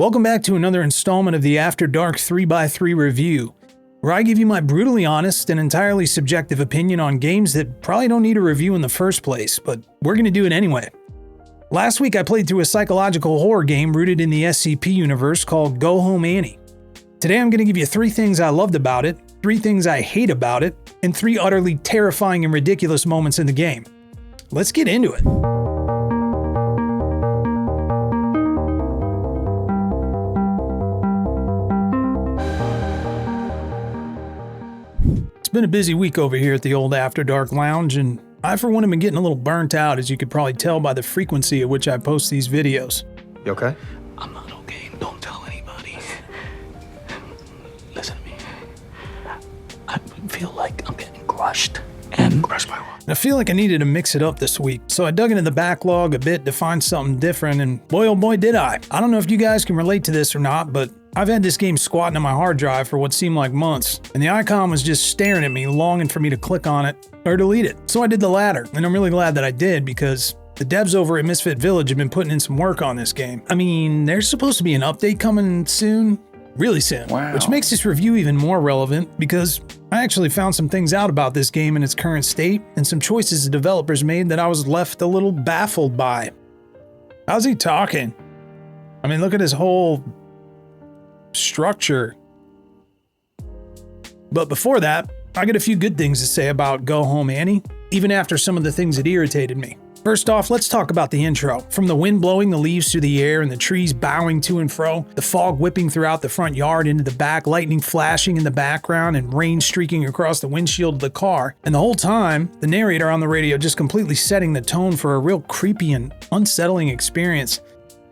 Welcome back to another installment of the After Dark 3x3 review, where I give you my brutally honest and entirely subjective opinion on games that probably don't need a review in the first place, but we're going to do it anyway. Last week I played through a psychological horror game rooted in the SCP universe called Go Home Annie. Today I'm going to give you 3 things I loved about it, 3 things I hate about it, and 3 utterly terrifying and ridiculous moments in the game. Let's get into it. It's been a busy week over here at the old After Dark Lounge, and I for one have been getting a little burnt out, as you could probably tell by the frequency at which I post these videos. You okay? I'm not okay. Don't tell anybody. Listen to me. I feel like I'm getting crushed. And crushed by what? I feel like I needed to mix it up this week, so I dug into the backlog a bit to find something different, and boy oh boy did I. I don't know if you guys can relate to this or not, but I've had this game squatting on my hard drive for what seemed like months, and the icon was just staring at me, longing for me to click on it or delete it. So I did the latter, and I'm really glad that I did, because the devs over at Misfit Village have been putting in some work on this game. I mean, there's supposed to be an update coming soon, really soon, which makes this review even more relevant, because I actually found some things out about this game in its current state, and some choices the developers made that I was left a little baffled by. How's he talking? I mean, look at his whole structure. But before that, I got a few good things to say about Go Home Annie, even after some of the things that irritated me. First off, let's talk about the intro. From the wind blowing the leaves through the air and the trees bowing to and fro, the fog whipping throughout the front yard into the back, lightning flashing in the background, and rain streaking across the windshield of the car. And the whole time, the narrator on the radio just completely setting the tone for a real creepy and unsettling experience.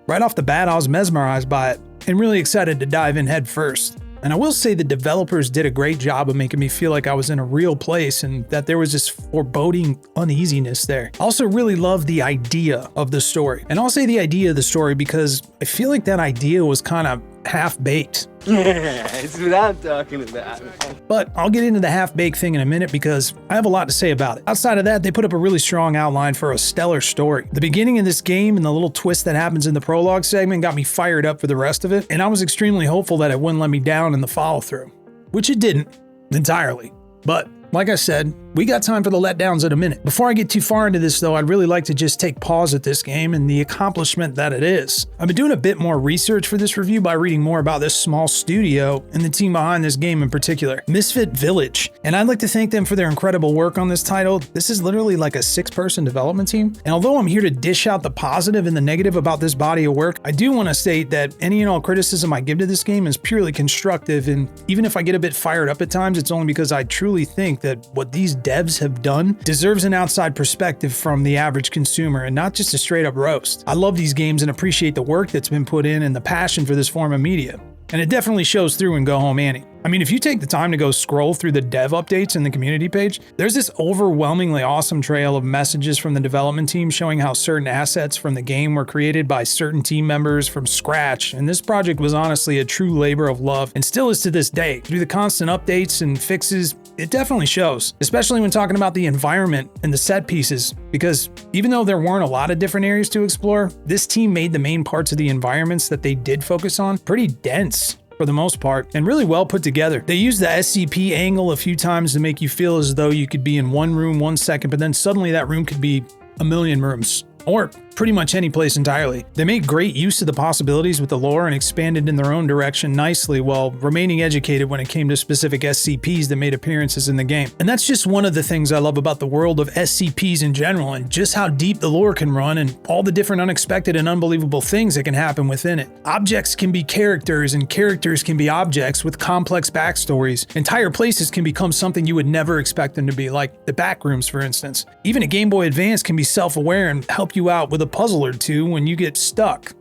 Right off the bat, I was mesmerized by it, and really excited to dive in head first. And I will say the developers did a great job of making me feel like I was in a real place and that there was this foreboding uneasiness there. I also really love the idea of the story. And I'll say the idea of the story because I feel like that idea was kind of half-baked. Yeah, it's what I'm talking about. But I'll get into the half-baked thing in a minute because I have a lot to say about it. Outside of that, they put up a really strong outline for a stellar story. The beginning of this game and the little twist that happens in the prologue segment got me fired up for the rest of it, and I was extremely hopeful that it wouldn't let me down in the follow-through, which it didn't entirely. But like I said, we got time for the letdowns in a minute. Before I get too far into this though, I'd really like to just take pause at this game and the accomplishment that it is. I've been doing a bit more research for this review by reading more about this small studio and the team behind this game in particular, Misfit Village. And I'd like to thank them for their incredible work on this title. This is literally like a 6-person development team. And although I'm here to dish out the positive and the negative about this body of work, I do want to state that any and all criticism I give to this game is purely constructive. And even if I get a bit fired up at times, it's only because I truly think that what these devs have done deserves an outside perspective from the average consumer and not just a straight up roast. I love these games and appreciate the work that's been put in and the passion for this form of media. And it definitely shows through in Go Home Annie. I mean, if you take the time to go scroll through the dev updates in the community page, there's this overwhelmingly awesome trail of messages from the development team showing how certain assets from the game were created by certain team members from scratch. And this project was honestly a true labor of love and still is to this day. Through the constant updates and fixes, it definitely shows, especially when talking about the environment and the set pieces, because even though there weren't a lot of different areas to explore, this team made the main parts of the environments that they did focus on pretty dense for the most part, and really well put together. They used the SCP angle a few times to make you feel as though you could be in one room 1 second, but then suddenly that room could be a million rooms, or pretty much any place entirely. They made great use of the possibilities with the lore and expanded in their own direction nicely while remaining educated when it came to specific SCPs that made appearances in the game. And that's just one of the things I love about the world of SCPs in general, and just how deep the lore can run and all the different unexpected and unbelievable things that can happen within it. Objects can be characters and characters can be objects with complex backstories. Entire places can become something you would never expect them to be, like the back rooms for instance. Even a Game Boy Advance can be self-aware and help you out with a puzzle or two when you get stuck,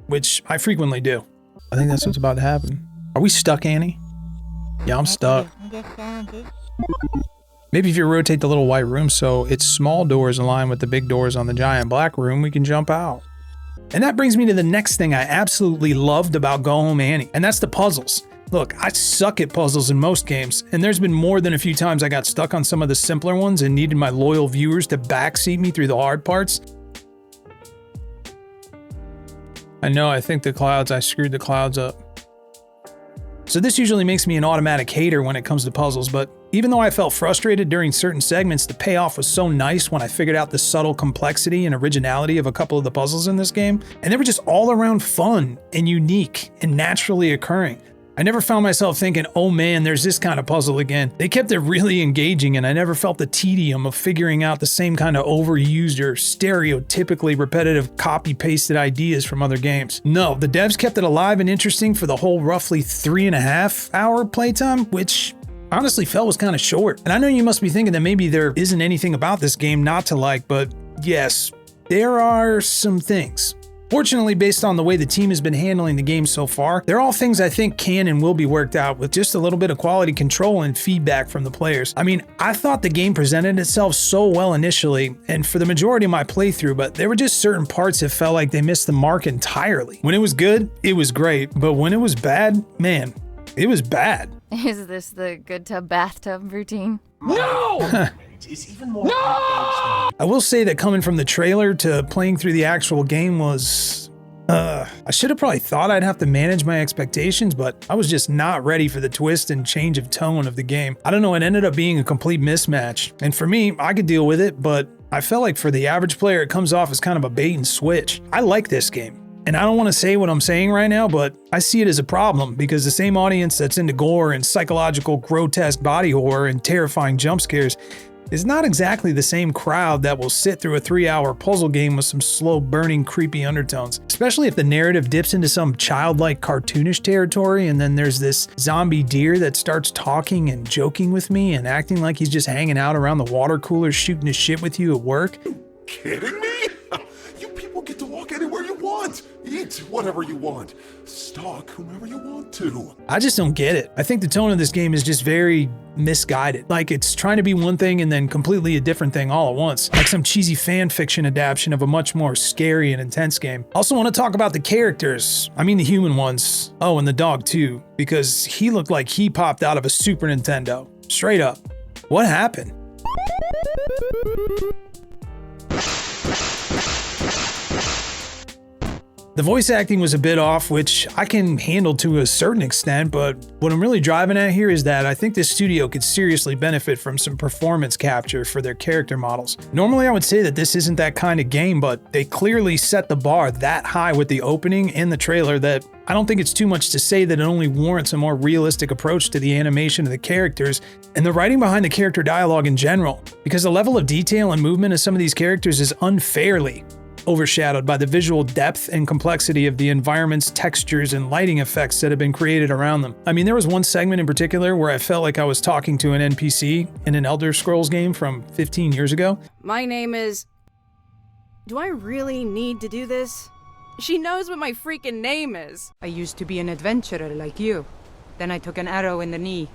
which I frequently do. I think that's what's about to happen. Are we stuck, Annie? Yeah, I'm stuck. Maybe if you rotate the little white room so its small doors align with the big doors on the giant black room, we can jump out. And that brings me to the next thing I absolutely loved about Go Home Annie, and that's the puzzles. Look, I suck at puzzles in most games, and there's been more than a few times I got stuck on some of the simpler ones and needed my loyal viewers to backseat me through the hard parts. I know, I think I screwed the clouds up. So this usually makes me an automatic hater when it comes to puzzles, but even though I felt frustrated during certain segments, the payoff was so nice when I figured out the subtle complexity and originality of a couple of the puzzles in this game, and they were just all around fun and unique and naturally occurring. I never found myself thinking, oh man, there's this kind of puzzle again. They kept it really engaging, and I never felt the tedium of figuring out the same kind of overused or stereotypically repetitive copy-pasted ideas from other games. No, the devs kept it alive and interesting for the whole roughly 3.5 hour playtime, which honestly felt was kind of short. And I know you must be thinking that maybe there isn't anything about this game not to like, but yes, there are some things. Fortunately, based on the way the team has been handling the game so far, they're all things I think can and will be worked out with just a little bit of quality control and feedback from the players. I mean, I thought the game presented itself so well initially, and for the majority of my playthrough, but there were just certain parts that felt like they missed the mark entirely. When it was good, it was great, but when it was bad, man, it was bad. Is this the good tub bathtub routine? No! It's even more. No! I will say that coming from the trailer to playing through the actual game was, I should have probably thought I'd have to manage my expectations, but I was just not ready for the twist and change of tone of the game. I don't know, it ended up being a complete mismatch. And for me, I could deal with it, but I felt like for the average player, it comes off as kind of a bait and switch. I like this game. And I don't want to say what I'm saying right now, but I see it as a problem because the same audience that's into gore and psychological grotesque body horror and terrifying jump scares is not exactly the same crowd that will sit through a 3-hour puzzle game with some slow burning creepy undertones, especially if the narrative dips into some childlike cartoonish territory and then there's this zombie deer that starts talking and joking with me and acting like he's just hanging out around the water cooler shooting his shit with you at work. Kidding me? You people get to walk anywhere you want, eat whatever you want, stalk whomever you want to. I just don't get it. I think the tone of this game is just very misguided. Like it's trying to be one thing and then completely a different thing all at once. Like some cheesy fan fiction adaptation of a much more scary and intense game. Also want to talk about the characters. I mean the human ones. Oh, and the dog too, because he looked like he popped out of a Super Nintendo. Straight up. What happened? The voice acting was a bit off, which I can handle to a certain extent, but what I'm really driving at here is that I think this studio could seriously benefit from some performance capture for their character models. Normally I would say that this isn't that kind of game, but they clearly set the bar that high with the opening and the trailer that I don't think it's too much to say that it only warrants a more realistic approach to the animation of the characters and the writing behind the character dialogue in general, because the level of detail and movement of some of these characters is unfairly overshadowed by the visual depth and complexity of the environments, textures, and lighting effects that have been created around them. I mean, there was one segment in particular where I felt like I was talking to an NPC in an Elder Scrolls game from 15 years ago. My name is... Do I really need to do this? She knows what my freaking name is. I used to be an adventurer like you. Then I took an arrow in the knee.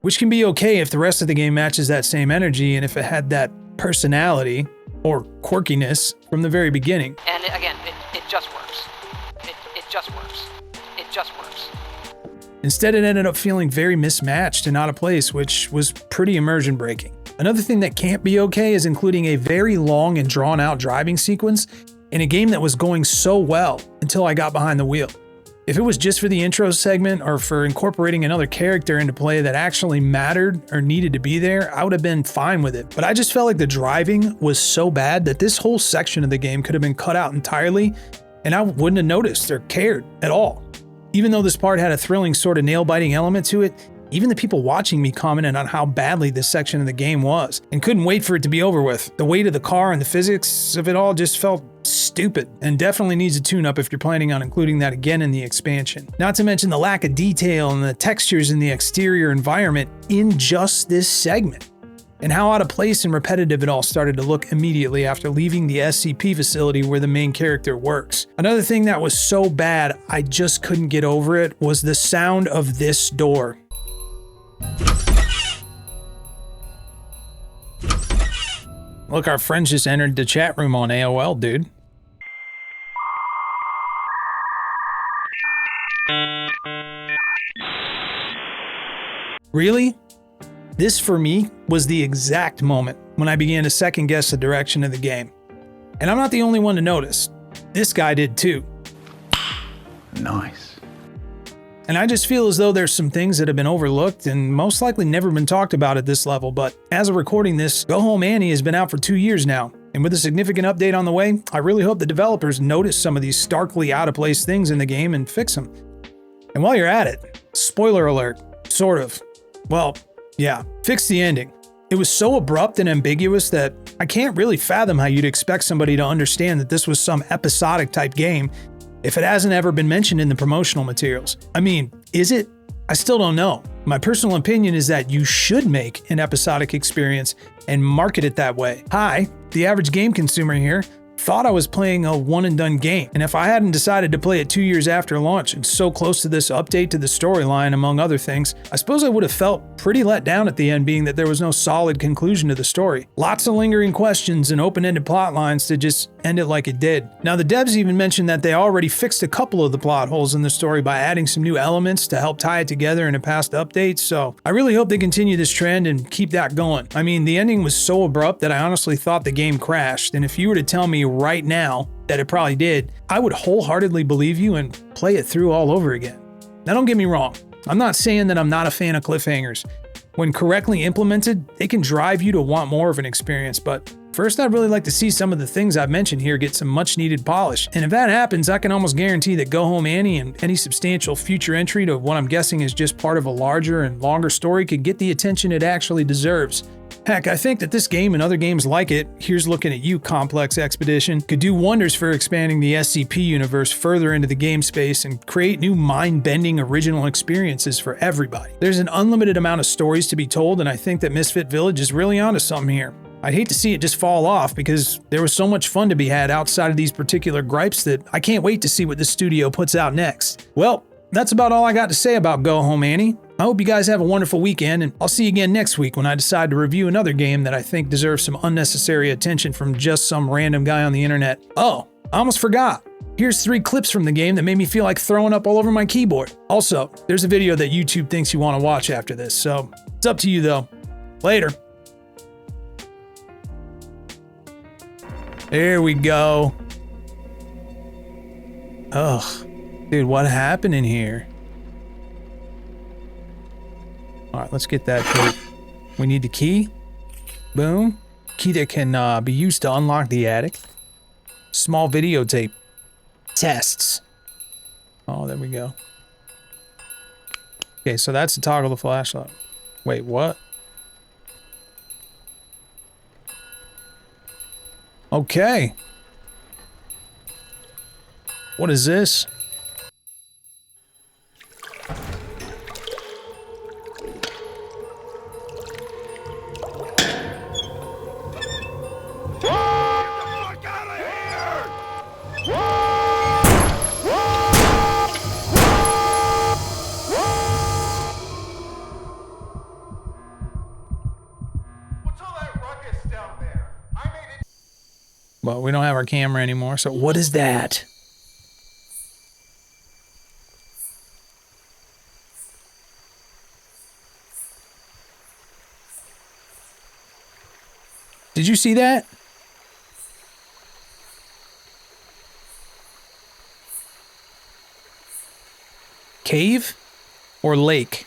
Which can be okay if the rest of the game matches that same energy and if it had that personality or quirkiness from the very beginning. And again, it just works. It just works. It just works. Instead, it ended up feeling very mismatched and out of place, which was pretty immersion breaking. Another thing that can't be okay is including a very long and drawn out driving sequence in a game that was going so well until I got behind the wheel. If it was just for the intro segment or for incorporating another character into play that actually mattered or needed to be there, I would have been fine with it. But I just felt like the driving was so bad that this whole section of the game could have been cut out entirely and I wouldn't have noticed or cared at all. Even though this part had a thrilling sort of nail-biting element to it, even the people watching me commented on how badly this section of the game was and couldn't wait for it to be over with. The weight of the car and the physics of it all just felt stupid and definitely needs a tune-up if you're planning on including that again in the expansion. Not to mention the lack of detail and the textures in the exterior environment in just this segment, and how out of place and repetitive it all started to look immediately after leaving the SCP facility where the main character works. Another thing that was so bad I just couldn't get over it was the sound of this door. Look, our friends just entered the chat room on AOL, dude. Really? This, for me, was the exact moment when I began to second guess the direction of the game. And I'm not the only one to notice. This guy did too. Nice. And I just feel as though there's some things that have been overlooked and most likely never been talked about at this level, but as of recording this, Go Home Annie has been out for 2 years now. And with a significant update on the way, I really hope the developers notice some of these starkly out of place things in the game and fix them. And while you're at it, spoiler alert, sort of. Well, yeah, fix the ending. It was so abrupt and ambiguous that I can't really fathom how you'd expect somebody to understand that this was some episodic type game if it hasn't ever been mentioned in the promotional materials. I mean, is it? I still don't know. My personal opinion is that you should make an episodic experience and market it that way. Hi, the average game consumer here, thought I was playing a one and done game, and if I hadn't decided to play it 2 years after launch and so close to this update to the storyline among other things, I suppose I would have felt pretty let down at the end, being that there was no solid conclusion to the story. Lots of lingering questions and open-ended plot lines to just end it like it did. Now the devs even mentioned that they already fixed a couple of the plot holes in the story by adding some new elements to help tie it together in a past update, so I really hope they continue this trend and keep that going. I mean, the ending was so abrupt that I honestly thought the game crashed, and if you were to tell me right now that it probably did, I would wholeheartedly believe you and play it through all over again. Now don't get me wrong, I'm not saying that I'm not a fan of cliffhangers. When correctly implemented, they can drive you to want more of an experience, but first I'd really like to see some of the things I've mentioned here get some much needed polish. And if that happens, I can almost guarantee that Go Home Annie and any substantial future entry to what I'm guessing is just part of a larger and longer story could get the attention it actually deserves. Heck, I think that this game and other games like it, here's looking at you, Complex Expedition, could do wonders for expanding the SCP universe further into the game space and create new mind-bending original experiences for everybody. There's an unlimited amount of stories to be told, and I think that Misfit Village is really onto something here. I'd hate to see it just fall off because there was so much fun to be had outside of these particular gripes that I can't wait to see what the studio puts out next. Well, that's about all I got to say about Go Home Annie. I hope you guys have a wonderful weekend, and I'll see you again next week when I decide to review another game that I think deserves some unnecessary attention from just some random guy on the internet. Oh, I almost forgot. Here's 3 clips from the game that made me feel like throwing up all over my keyboard. Also, there's a video that YouTube thinks you want to watch after this, so it's up to you though. Later. There we go. Ugh. Dude, what happened in here? Alright, let's get that key. We need the key. Boom. Key that can be used to unlock the attic. Small videotape. Tests. Oh, there we go. Okay, so that's to toggle the flashlight. Wait, what? Okay. What is this? Well, we don't have our camera anymore, so what is that? Did you see that? Cave or lake?